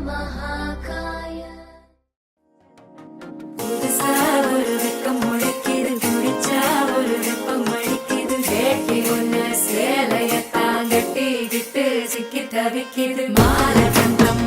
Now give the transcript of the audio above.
महाकाय புதுசா ஒரு வெக்கம் முளைக்குது குடிச்சா ஒரு வெப்பம் அடிக்குது வேட்டி ஒண்ணு சேலையத்தான் கட்டிக்கிட்டு சிக்கி தவிக்குது மாலை கண்டம்